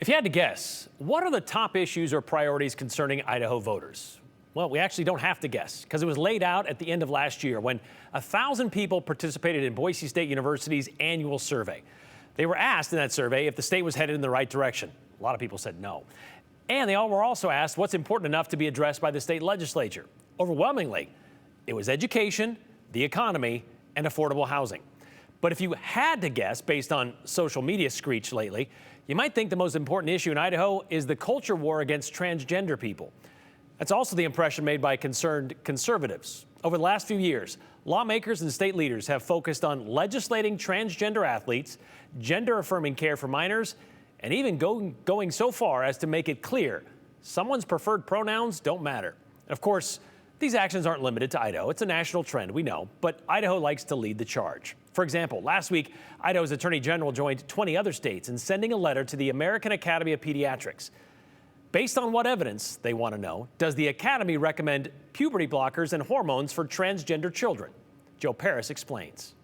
If you had to guess, what are the top issues or priorities concerning Idaho voters? Well, we actually don't have to guess because it was laid out at the end of last year when 1,000 people participated in Boise State University's annual survey. They were asked in that survey if the state was headed in the right direction. A lot of people said no. And they all were also asked what's important enough to be addressed by the state legislature. Overwhelmingly, it was education, the economy, and affordable housing. But if you had to guess based on social media screech lately, you might think the most important issue in Idaho is the culture war against transgender people. That's also the impression made by concerned conservatives. Over the last few years, lawmakers and state leaders have focused on legislating transgender athletes, gender-affirming care for minors, and even going so far as to make it clear someone's preferred pronouns don't matter. Of course, these actions aren't limited to Idaho. It's a national trend, we know, but Idaho likes to lead the charge. For example, last week, Idaho's Attorney General joined 20 other states in sending a letter to the American Academy of Pediatrics. Based on what evidence, they want to know, does the Academy recommend puberty blockers and hormones for transgender children? Joe Paris explains.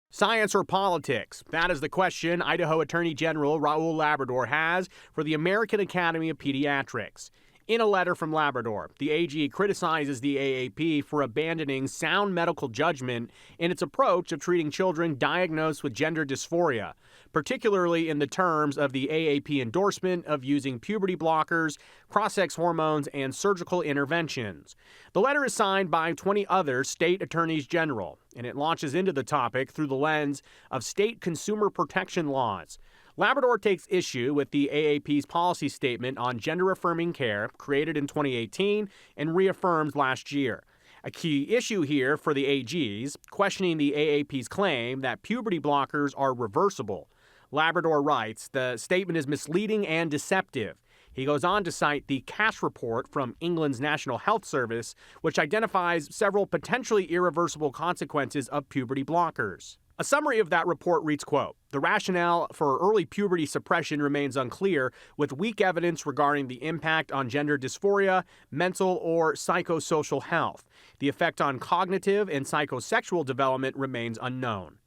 Science or politics? That is the question Idaho Attorney General Raul Labrador has for the American Academy of Pediatrics. In a letter from Labrador, the AG criticizes the AAP for abandoning sound medical judgment in its approach of treating children diagnosed with gender dysphoria, particularly in the terms of the AAP endorsement of using puberty blockers, cross-sex hormones, and surgical interventions. The letter is signed by 20 other state attorneys general, and it launches into the topic through the lens of state consumer protection laws. Labrador takes issue with the AAP's policy statement on gender-affirming care created in 2018 and reaffirmed last year. A key issue here for the AGs, questioning the AAP's claim that puberty blockers are reversible. Labrador writes, the statement is misleading and deceptive. He goes on to cite the Cash report from England's National Health Service, which identifies several potentially irreversible consequences of puberty blockers. A summary of that report reads, quote, the rationale for early puberty suppression remains unclear, with weak evidence regarding the impact on gender dysphoria, mental or psychosocial health. The effect on cognitive and psychosexual development remains unknown.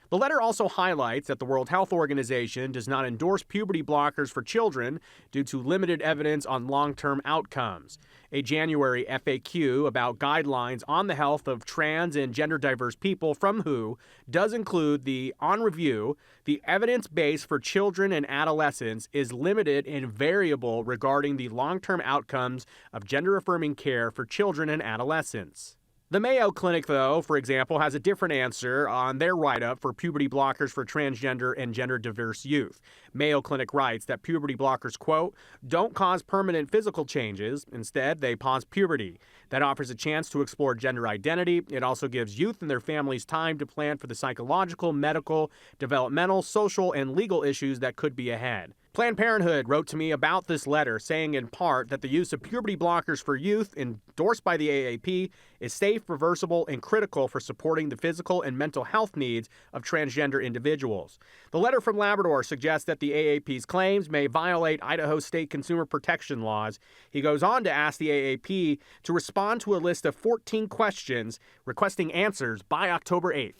The letter also highlights that the World Health Organization does not endorse puberty blockers for children due to limited evidence on long-term outcomes. A January FAQ about guidelines on the health of trans and gender-diverse people from WHO does include on review, the evidence base for children and adolescents is limited and variable regarding the long-term outcomes of gender-affirming care for children and adolescents. The Mayo Clinic, though, for example, has a different answer on their write-up for puberty blockers for transgender and gender-diverse youth. Mayo Clinic writes that puberty blockers, quote, don't cause permanent physical changes. Instead, they pause puberty. That offers a chance to explore gender identity. It also gives youth and their families time to plan for the psychological, medical, developmental, social, and legal issues that could be ahead. Planned Parenthood wrote to me about this letter, saying in part that the use of puberty blockers for youth endorsed by the AAP is safe, reversible, and critical for supporting the physical and mental health needs of transgender individuals. The letter from Labrador suggests that the AAP's claims may violate Idaho state consumer protection laws. He goes on to ask the AAP to respond to a list of 14 questions, requesting answers by October 8th.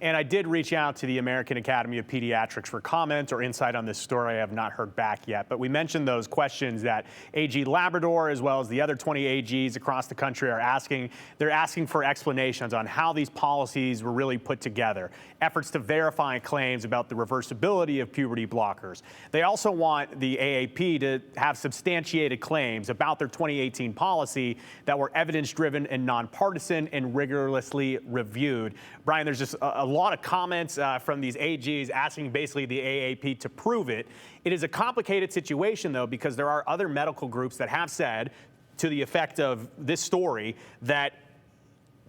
And I did reach out to the American Academy of Pediatrics for comment or insight on this story. I have not heard back yet, but we mentioned those questions that AG Labrador, as well as the other 20 AGs across the country are asking. They're asking for explanations on how these policies were really put together, efforts to verify claims about the reversibility of puberty blockers. They also want the AAP to have substantiated claims about their 2018 policy that were evidence-driven and nonpartisan and rigorously reviewed. Brian, there's just a lot of comments from these AGs asking basically the AAP to prove it. It is a complicated situation, though, because there are other medical groups that have said, to the effect of this story, that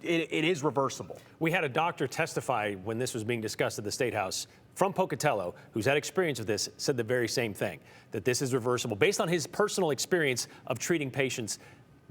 it is reversible. We had a doctor testify when this was being discussed at the State House from Pocatello, who's had experience with this, said the very same thing, that this is reversible. Based on his personal experience of treating patients,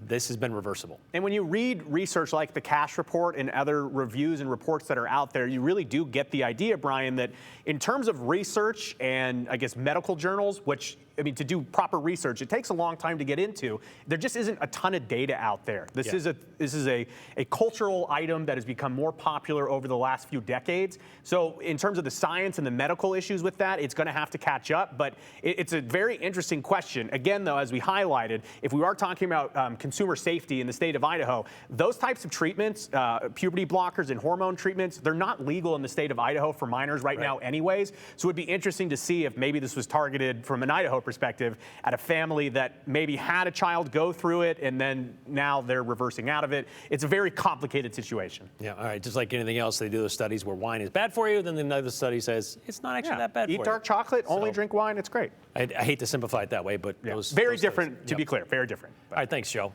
this has been reversible. And when you read research like the Cash report and other reviews and reports that are out there, you really do get the idea, Brian, that in terms of research and I guess medical journals, which to do proper research, it takes a long time to get into. There just isn't a ton of data out there. This is a cultural item that has become more popular over the last few decades. So in terms of the science and the medical issues with that, it's going to have to catch up. But it's a very interesting question. Again, though, as we highlighted, if we are talking about consumer safety in the state of Idaho, those types of treatments, puberty blockers and hormone treatments, they're not legal in the state of Idaho for minors right now anyways. So it would be interesting to see if maybe this was targeted from an Idaho perspective at a family that maybe had a child go through it and then now they're reversing out of it. It's a very complicated situation. Yeah, all right. Just like anything else, they do those studies where wine is bad for you, then another study says it's not actually that bad for you. Eat dark chocolate, only drink wine, it's great. I hate to simplify it that way, but those very those different, studies, to be clear, very different. All right, thanks, Joe.